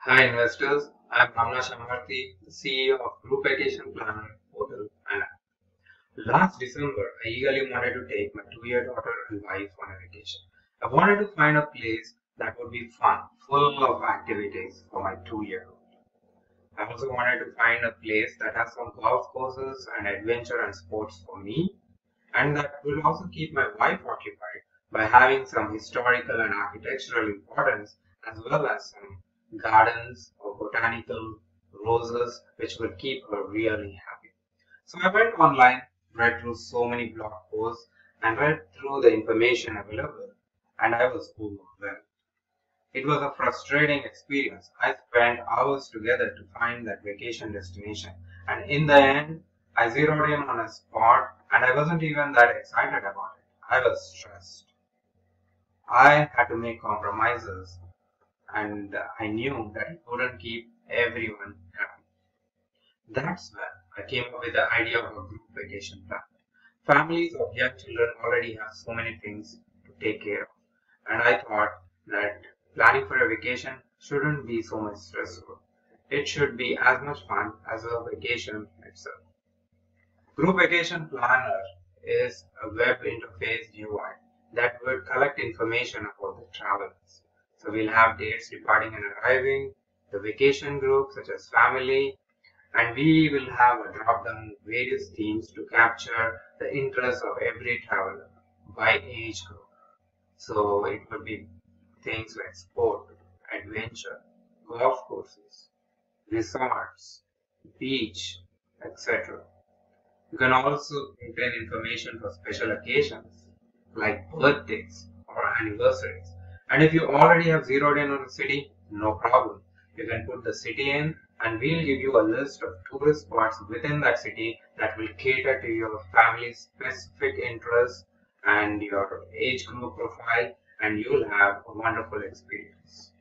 Hi investors, I'm Ramna Shamarthi, the CEO of Group Vacation Planner Portal and app. Last December, I eagerly wanted to take my 2-year daughter and wife on a vacation. I wanted to find a place that would be fun, full of activities for my 2-year-old. I also wanted to find a place that has some golf courses and adventure and sports for me, and that will also keep my wife occupied by having some historical and architectural importance as well as some gardens or botanical roses which will keep her really happy. So I went online, read through so many blog posts and read through the information available, and I was overwhelmed. It was a frustrating experience. I spent hours together to find that vacation destination, and in the end, I zeroed in on a spot and I wasn't even that excited about it. I was stressed. I had to make compromises and I knew that it wouldn't keep everyone happy. That's when I came up with the idea of a group vacation plan. Families of young children already have so many things to take care of, and I thought that planning for a vacation shouldn't be so much stressful. It should be as much fun as a vacation itself. Group Vacation Planner is a web interface UI that will collect information about the travelers. So we'll have dates departing and arriving, the vacation group such as family, and we will have a drop down of various themes to capture the interest of every traveler by age group. So it would be things like sport, adventure, golf courses, resorts, beach, etc. You can also contain information for special occasions like birthdays or anniversaries. And if you already have zeroed in on a city, no problem. You can put the city in and we'll give you a list of tourist spots within that city that will cater to your family's specific interests and your age group profile, and you'll have a wonderful experience.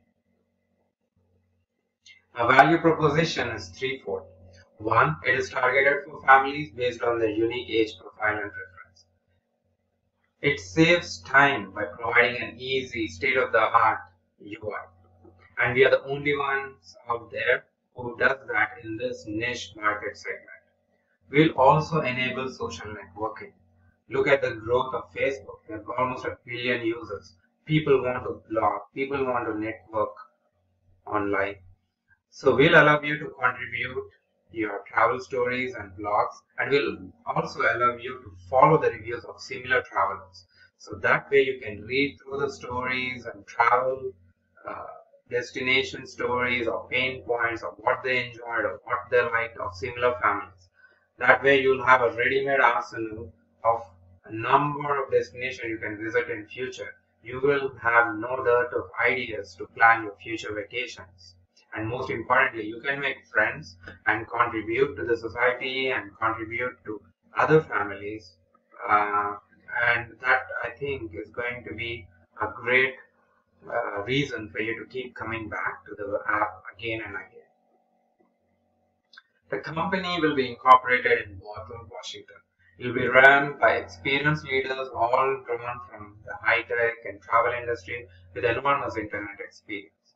Our value proposition is threefold. One, it is targeted for families based on their unique age profile and preference. It saves time by providing an easy, state-of-the-art UI. And we are the only ones out there who does that in this niche market segment. We'll also enable social networking. Look at the growth of Facebook. They have almost 1 billion users. People want to blog. People want to network online. So we'll allow you to contribute your travel stories and blogs, and we'll also allow you to follow the reviews of similar travelers. So that way you can read through the stories and travel destination stories or pain points of what they enjoyed or what they liked of similar families. That way you'll have a ready-made arsenal of a number of destinations you can visit in future. You will have no dearth of ideas to plan your future vacations. And most importantly, you can make friends and contribute to the society and contribute to other families. And that I think is going to be a great reason for you to keep coming back to the app again and again. The company will be incorporated in Bothell, Washington. It will be run by experienced leaders, all drawn from the high-tech and travel industry with enormous internet experience.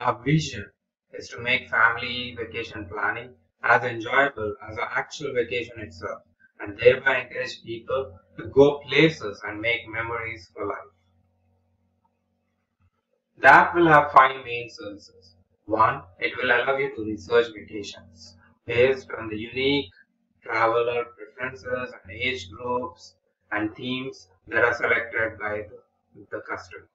Our vision is to make family vacation planning as enjoyable as the actual vacation itself, and thereby encourage people to go places and make memories for life. The app will have 5 main services. One, it will allow you to research vacations based on the unique traveler preferences and age groups and themes that are selected by the customer.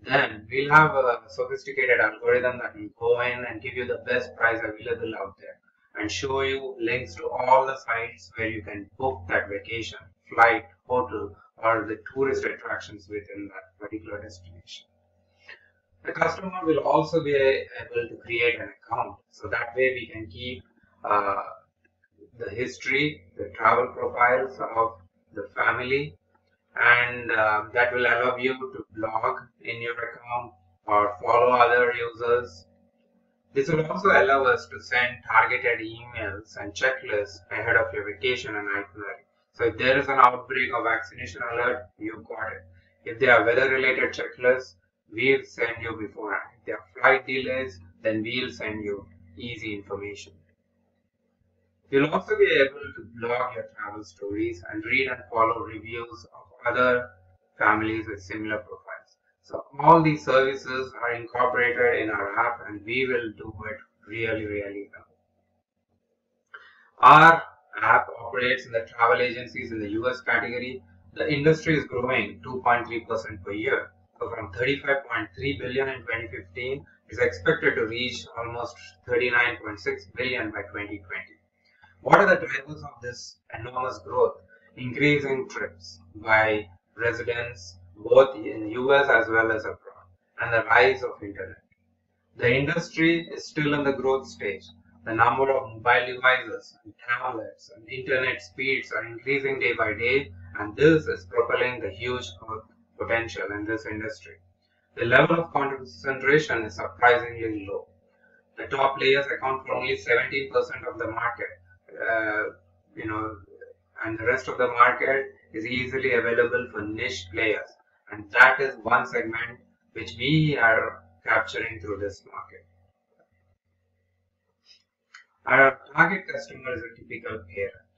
Then we'll have a sophisticated algorithm that will go in and give you the best price available out there and show you links to all the sites where you can book that vacation, flight, hotel, or the tourist attractions within that particular destination. The customer will also be able to create an account, so that way we can keep the history, the travel profiles of the family, and that will allow you to blog in your account or follow other users. This will also allow us to send targeted emails and checklists ahead of your vacation and itinerary. So if there is an outbreak of vaccination alert, you got it. If there are weather related checklists, we'll send you beforehand. If there are flight delays, then we'll send you easy information. You'll also be able to blog your travel stories and read and follow reviews of other families with similar profiles. So all these services are incorporated in our app and we will do it really well. Our app operates in the travel agencies in the US category. The industry is growing 2.3% per year. So from 35.3 billion in 2015 is expected to reach almost 39.6 billion by 2020. What are the drivers of this enormous growth? Increasing trips by residents both in US as well as abroad, and the rise of internet. The industry is still in the growth stage. The number of mobile devices and tablets and internet speeds are increasing day by day, and this is propelling the huge growth potential in this industry. The level of concentration is surprisingly low. The top players account for only 17% of the market, and the rest of the market is easily available for niche players, and that is one segment which we are capturing through this market. Our target customer is a typical parent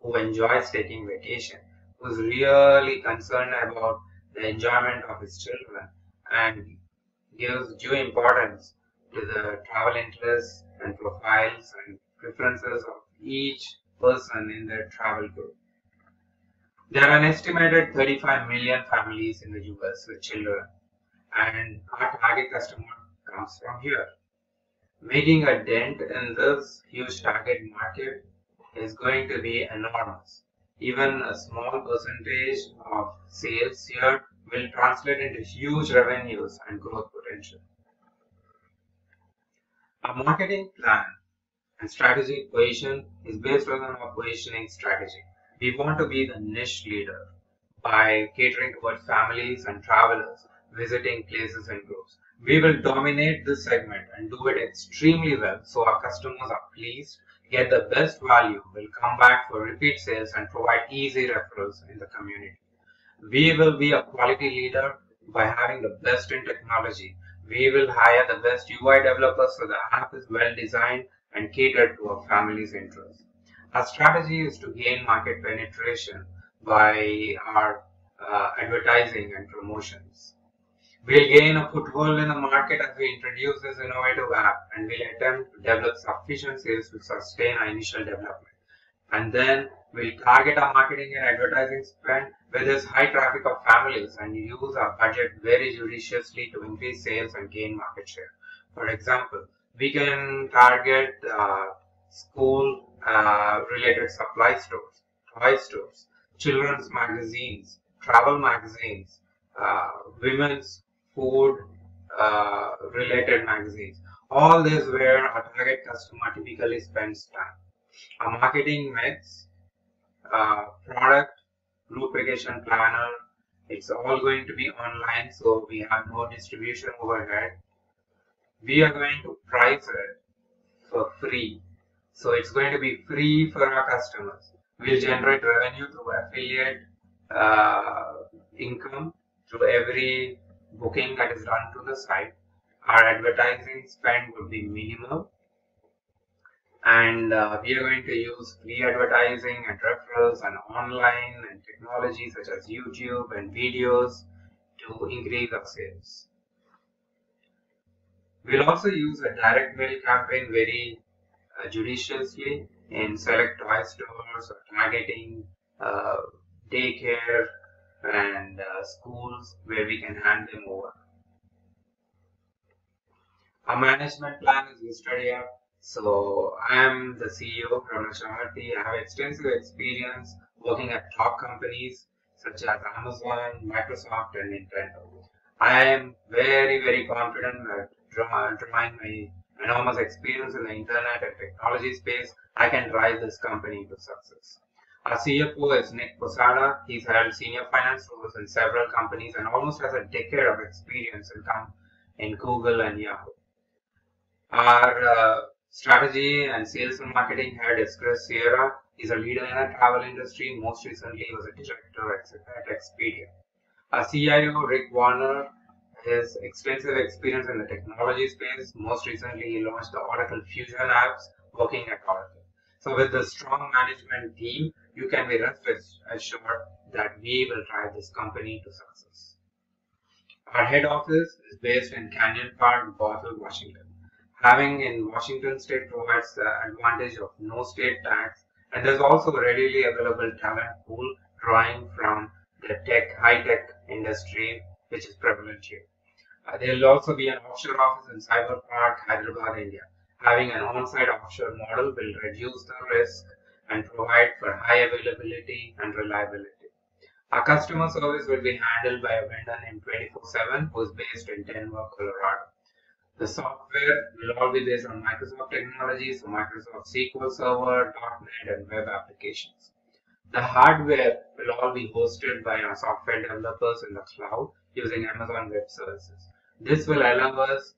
who enjoys taking vacation, who is really concerned about the enjoyment of his children and gives due importance to the travel interests and profiles and preferences of each person in their travel group. There are an estimated 35 million families in the US with children, and our target customer comes from here. Making a dent in this huge target market is going to be enormous. Even a small percentage of sales here will translate into huge revenues and growth potential. Our marketing plan and strategic position is based on our positioning strategy. We want to be the niche leader by catering towards families and travelers visiting places and groups. We will dominate this segment and do it extremely well so our customers are pleased, get the best value, will come back for repeat sales and provide easy referrals in the community. We will be a quality leader by having the best in technology. We will hire the best UI developers so the app is well designed and catered to our family's interests. Our strategy is to gain market penetration by our advertising and promotions. We'll gain a foothold in the market as we introduce this innovative app, and we'll attempt to develop sufficient sales to sustain our initial development. And then we'll target our marketing and advertising spend where there's high traffic of families and use our budget very judiciously to increase sales and gain market share. For example, we can target school related supply stores, toy stores, children's magazines, travel magazines, women's food related magazines. All this where our target customer typically spends time. Our marketing mix, product, group vacation planner, it's all going to be online, so we have no distribution overhead. We are going to price it for free. So it's going to be free for our customers. We'll generate revenue through affiliate income through every booking that is done to the site. Our advertising spend would be minimal, and we are going to use free advertising and referrals and online and technology such as YouTube and videos to increase our sales. We'll also use a direct mail campaign very judiciously in select toy stores or targeting daycare and schools where we can hand them over. Our management plan is listed here. So I am the CEO, Ramesh Amarthy. I have extensive experience working at top companies such as Amazon, Microsoft, and Nintendo. I am very confident that drawing my enormous experience in the internet and technology space, I can drive this company to success. Our CFO is Nick Posada. He's held senior finance roles in several companies and almost has a decade of experience in Google and Yahoo. Our strategy and sales and marketing head is Chris Sierra. He's a leader in the travel industry. Most recently, he was a director at Expedia. Our CIO, Rick Warner, his extensive experience in the technology space. Most recently, he launched the Oracle Fusion apps working at Oracle. So with the strong management team, you can be rest assured that we will drive this company to success. Our head office is based in Canyon Park, Bothell, Washington. Having in Washington state provides the advantage of no state tax, and there's also a readily available talent pool drawing from the high-tech industry, which is prevalent here. There will also be an offshore office in Cyber Park, Hyderabad, India. Having an on-site offshore model will reduce the risk and provide for high availability and reliability. Our customer service will be handled by a vendor named 24/7 who is based in Denver, Colorado. The software will all be based on Microsoft technologies, so Microsoft SQL Server, .NET, and web applications. The hardware will all be hosted by our software developers in the cloud using Amazon Web Services. This will allow us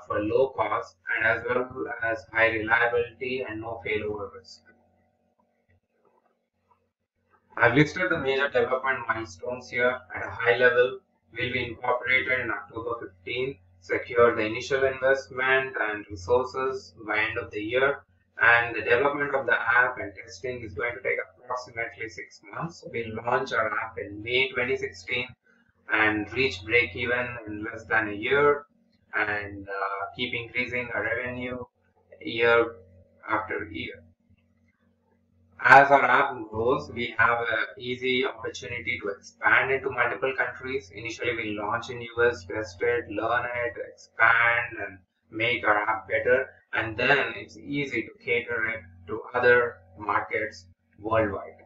for low cost and as well as high reliability and no failover risk. I've listed the major development milestones here at a high level. Will be incorporated in October 15, secure the initial investment and resources by end of the year, and the development of the app and testing is going to take approximately 6 months. We'll launch our app in May 2016 and reach break even in less than a year and keep increasing our revenue year after year. As our app grows, we have an easy opportunity to expand into multiple countries. Initially, we launch in US, test it, learn it, expand, and make our app better. And then it's easy to cater it to other markets worldwide.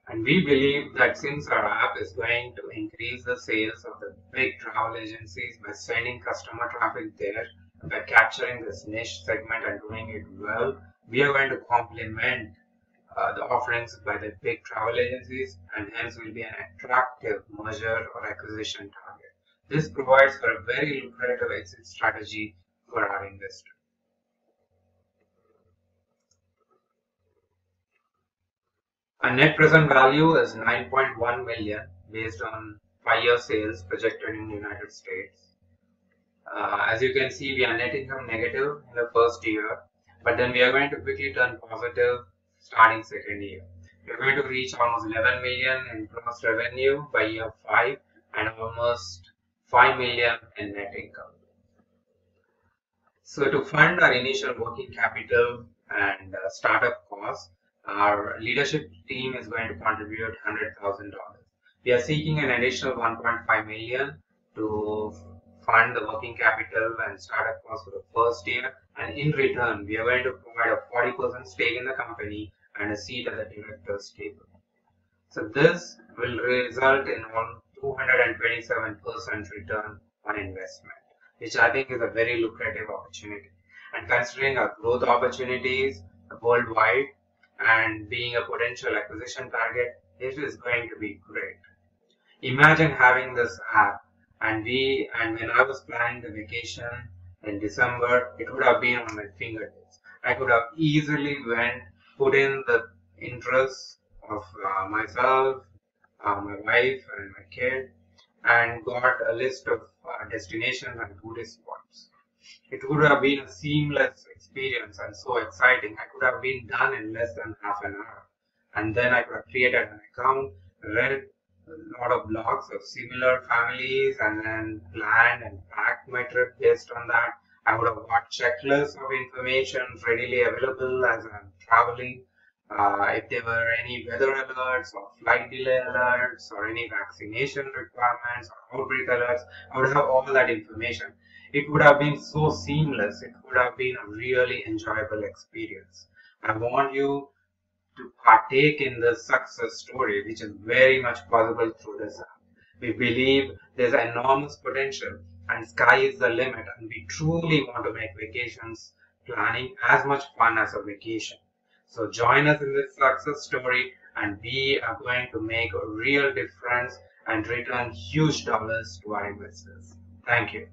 And we believe that since our app is going to increase the sales of the big travel agencies by sending customer traffic there, by capturing this niche segment and doing it well, we are going to complement the offerings by the big travel agencies, and hence will be an attractive merger or acquisition target. This provides for a very lucrative exit strategy for our investor. Our net present value is 9.1 million based on 5-year sales projected in the United States. As you can see, we are net income negative in the first year, but then we are going to quickly turn positive starting second year. We are going to reach almost 11 million in gross revenue by year 5 and almost 5 million in net income. So to fund our initial working capital and startup costs, our leadership team is going to contribute $100,000. We are seeking an additional 1.5 million to fund the working capital and startup costs for the first year, and in return we are going to provide a 40% stake in the company and a seat at the directors table. So this will result in 227% return on investment, which I think is a very lucrative opportunity. And considering our growth opportunities worldwide and being a potential acquisition target, it is going to be great. Imagine having this app, and when I was planning the vacation in December, it would have been on my fingertips. I could have easily put in the interests of myself, my wife, and my kid, and got a list of destinations and tourist spots. It would have been a seamless experience and so exciting. I could have been done in less than half an hour. And then I could have created an account, read a lot of blogs of similar families, and then planned and packed my trip based on that. I would have got checklists of information readily available as I'm traveling. If there were any weather alerts or flight delay alerts or any vaccination requirements or outbreak alerts, I would have all that information. It would have been so seamless. It would have been a really enjoyable experience. I want you to partake in the success story, which is very much possible through this app. We believe there's enormous potential and sky is the limit, and we truly want to make vacations planning as much fun as a vacation. So join us in this success story, and we are going to make a real difference and return huge dollars to our investors. Thank you.